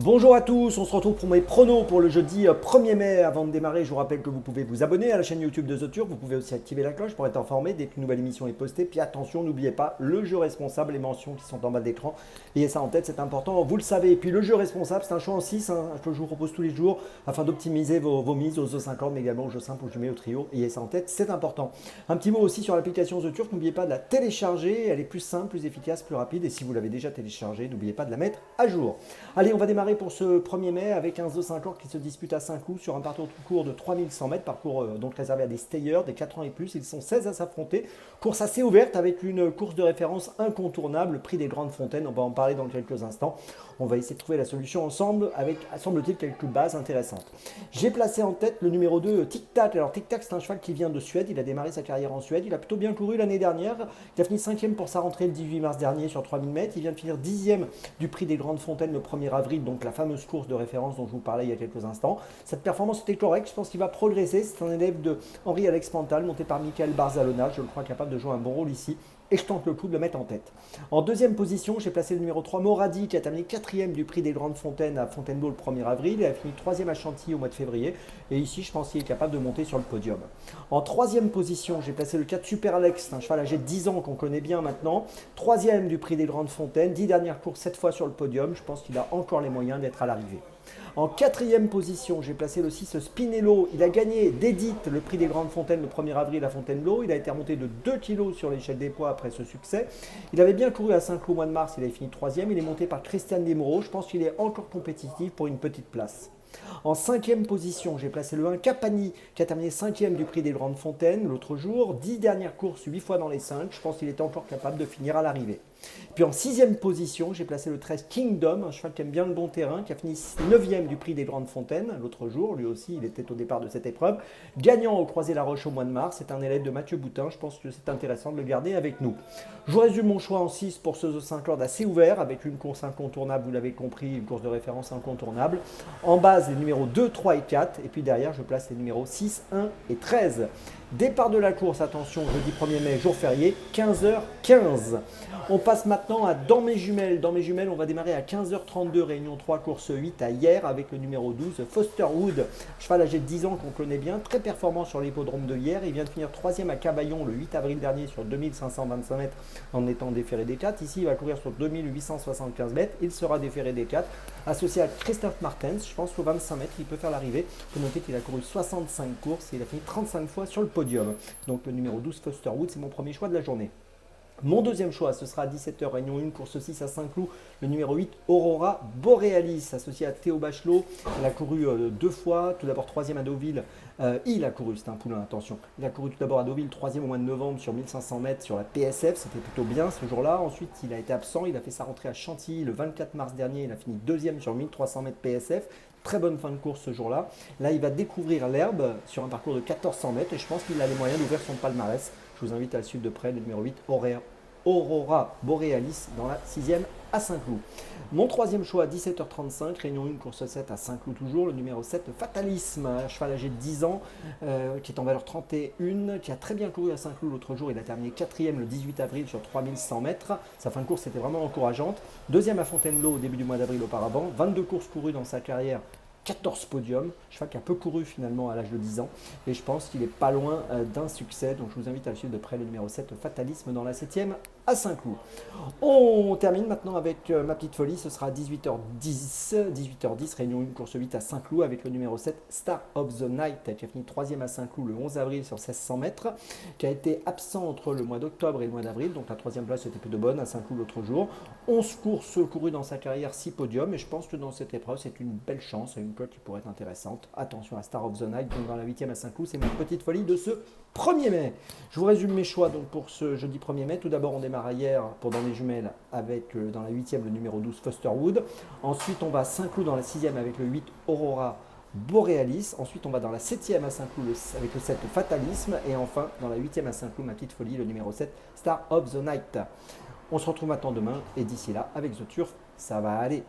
Bonjour à tous, on se retrouve pour mes pronos pour le jeudi 1er mai. Avant de démarrer, je vous rappelle que vous pouvez vous abonner à la chaîne YouTube de The Turf, vous pouvez aussi activer la cloche pour être informé dès qu'une nouvelle émission est postée. Puis attention, n'oubliez pas le jeu responsable, les mentions qui sont en bas de l'écran. Ayez ça en tête, c'est important, vous le savez. Et puis le jeu responsable, c'est un choix en 6 que je vous propose tous les jours afin d'optimiser vos mises aux jeux 50, mais également aux jeux simples, aux jumets, au trio. Ayez ça en tête, c'est important. Un petit mot aussi sur l'application The Turf, n'oubliez pas de la télécharger, elle est plus simple, plus efficace, plus rapide. Et si vous l'avez déjà téléchargée, n'oubliez pas de la mettre à jour. Allez, on va démarrer pour ce 1er mai avec un The 50 qui se dispute à Saint-Cloud sur un parcours tout court de 3100 mètres, parcours donc réservé à des stayers, des 4 ans et plus. Ils sont 16 à s'affronter. Course assez ouverte avec une course de référence incontournable, le prix des Grandes Fontaines. On va en parler dans quelques instants. On va essayer de trouver la solution ensemble avec, semble-t-il, quelques bases intéressantes. J'ai placé en tête le numéro 2, Tic Tac. Alors Tic Tac, c'est un cheval qui vient de Suède. Il a démarré sa carrière en Suède. Il a plutôt bien couru l'année dernière. Il a fini 5e pour sa rentrée le 18 mars dernier sur 3000 mètres. Il vient de finir 10e du prix des Grandes Fontaines le 1er avril, donc la fameuse course de référence dont je vous parlais il y a quelques instants. Cette performance était correcte, je pense qu'il va progresser. C'est un élève de Henri Alex Pantal, monté par Michael Barzalona. Je le crois capable de jouer un bon rôle ici. Et je tente le coup de le mettre en tête. En deuxième position, j'ai placé le numéro 3, Moradi, qui a terminé 4e du prix des Grandes Fontaines à Fontainebleau le 1er avril. Il a fini 3e à Chantilly au mois de février. Et ici, je pense qu'il est capable de monter sur le podium. En troisième position, j'ai placé le 4, Super Alex, un cheval âgé de 10 ans qu'on connaît bien maintenant. 3e du prix des Grandes Fontaines, 10 dernières courses, 7 fois sur le podium. Je pense qu'il a encore les moyens d'être à l'arrivée. En quatrième position, j'ai placé le 6 Spinello. Il a gagné d'Edith le prix des Grandes Fontaines le 1er avril à Fontainebleau. Il a été remonté de 2 kg sur l'échelle des poids après ce succès. Il avait bien couru à Saint-Cloud au mois de mars, il avait fini 3e. Il est monté par Christian Desmoreaux. Je pense qu'il est encore compétitif pour une petite place. En cinquième position, j'ai placé le 1 Capani qui a terminé 5e du prix des Grandes Fontaines l'autre jour. 10 dernières courses, 8 fois dans les 5. Je pense qu'il est encore capable de finir à l'arrivée. Puis en sixième position, j'ai placé le 13 Kingdom, un cheval qui aime bien le bon terrain, qui a fini 9e du prix des Grandes Fontaines l'autre jour. Lui aussi, il était au départ de cette épreuve. Gagnant au Croisé-la-Roche au mois de mars, c'est un élève de Mathieu Boutin. Je pense que c'est intéressant de le garder avec nous. Je vous résume mon choix en 6 pour ce The 50 assez ouvert, avec une course incontournable, vous l'avez compris, une course de référence incontournable. En base, les numéros 2, 3 et 4. Et puis derrière, je place les numéros 6, 1 et 13. Départ de la course, attention, jeudi 1er mai, jour férié, 15h15. On passe maintenant à Dans mes jumelles. Dans mes jumelles, on va démarrer à 15h32, réunion 3, course 8 à hier avec le numéro 12, Foster Wood, cheval âgé de 10 ans qu'on connaît bien, très performant sur l'hippodrome de hier. Il vient de finir 3e à Cabaillon le 8 avril dernier sur 2525 mètres en étant déféré des 4. Ici, il va courir sur 2875 mètres. Il sera déféré des 4. Associé à Christophe Martens, je pense qu'au 25 mètres, il peut faire l'arrivée. Il faut noter qu'il a couru 65 courses et il a fini 35 fois sur le podium. Donc le numéro 12, Foster Wood, c'est mon premier choix de la journée. Mon deuxième choix, ce sera à 17h, réunion 1, course 6 à Saint-Cloud, le numéro 8, Aurora Borealis, associé à Théo Bachelot. Elle a couru 2 fois, tout d'abord 3e à Deauville. Il a couru, c'est un poulain, attention. Il a couru tout d'abord à Deauville, 3e au mois de novembre sur 1500 mètres sur la PSF, c'était plutôt bien ce jour-là. Ensuite, il a été absent, il a fait sa rentrée à Chantilly le 24 mars dernier, il a fini 2e sur 1300 mètres PSF. Très bonne fin de course ce jour-là. Là, il va découvrir l'herbe sur un parcours de 1400 mètres et je pense qu'il a les moyens d'ouvrir son palmarès. Je vous invite à le suivre de près, le numéro 8, Aurora Borealis dans la 6e à Saint-Cloud. Mon troisième choix à 17h35, réunion 1, course 7 à Saint-Cloud toujours, le numéro 7, Fatalisme, un cheval âgé de 10 ans, qui est en valeur 31, qui a très bien couru à Saint-Cloud l'autre jour, il a terminé 4e le 18 avril sur 3100 mètres, sa fin de course était vraiment encourageante, 2e à Fontainebleau au début du mois d'avril auparavant, 22 courses courues dans sa carrière, 14 podiums, cheval qui a peu couru finalement à l'âge de 10 ans et je pense qu'il est pas loin d'un succès, donc je vous invite à le suivre de près, le numéro 7 Fatalisme dans la 7e à Saint-Cloud. On termine maintenant avec ma petite folie, ce sera à 18h10, réunion 1, course 8 à Saint-Cloud avec le numéro 7 Star of the Night qui a fini 3e à Saint-Cloud le 11 avril sur 1600 mètres, qui a été absent entre le mois d'octobre et le mois d'avril, donc la 3e place était plutôt bonne à Saint-Cloud l'autre jour. 11 courses courues dans sa carrière, 6 podiums et je pense que dans cette épreuve c'est une belle chance, une cote qui pourrait être intéressante. Attention à Star of the Night, donc dans la 8e à Saint-Cloud, c'est ma petite folie de ce 1er mai. Je vous résume mes choix donc pour ce jeudi 1er mai. Tout d'abord, on démarre hier pour Dans les jumelles avec dans la 8e le numéro 12 Foster Wood. Ensuite, on va à Saint-Cloud dans la 6e avec le 8 Aurora Borealis. Ensuite, on va dans la 7e à Saint-Cloud avec le 7 Fatalisme. Et enfin, dans la 8e à Saint-Cloud, ma petite folie, le numéro 7 Star of the Night. On se retrouve maintenant demain et d'ici là, avec The Turf, ça va aller.